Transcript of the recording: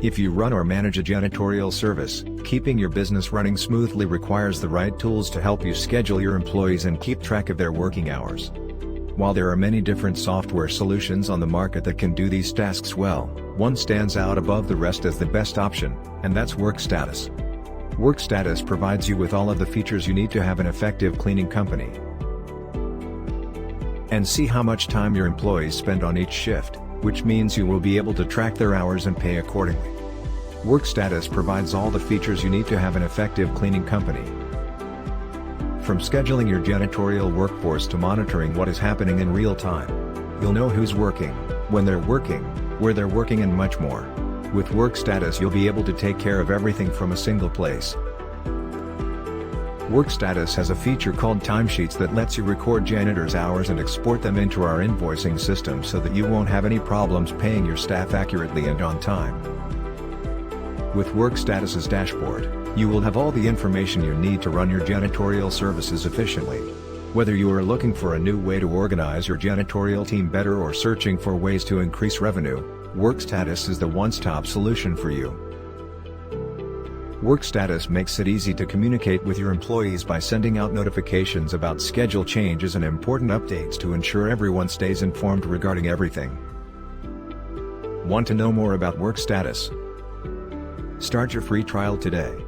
If you run or manage a janitorial service, keeping your business running smoothly requires the right tools to help you schedule your employees and keep track of their working hours. While there are many different software solutions on the market that can do these tasks well, one stands out above the rest as the best option, and that's Workstatus. Workstatus provides you with all of the features you need to have an effective cleaning company. And see how much time your employees spend on each shift, which means you will be able to track their hours and pay accordingly. Workstatus provides all the features you need to have an effective cleaning company. From scheduling your janitorial workforce to monitoring what is happening in real time. You'll know who's working, when they're working, where they're working, and much more. With Workstatus you'll be able to take care of everything from a single place. Workstatus has a feature called timesheets that lets you record janitors' hours and export them into our invoicing system so that you won't have any problems paying your staff accurately and on time. With Workstatus's dashboard, you will have all the information you need to run your janitorial services efficiently. Whether you are looking for a new way to organize your janitorial team better or searching for ways to increase revenue, Workstatus is the one-stop solution for you. Workstatus makes it easy to communicate with your employees by sending out notifications about schedule changes and important updates to ensure everyone stays informed regarding everything. Want to know more about Workstatus? Start your free trial today.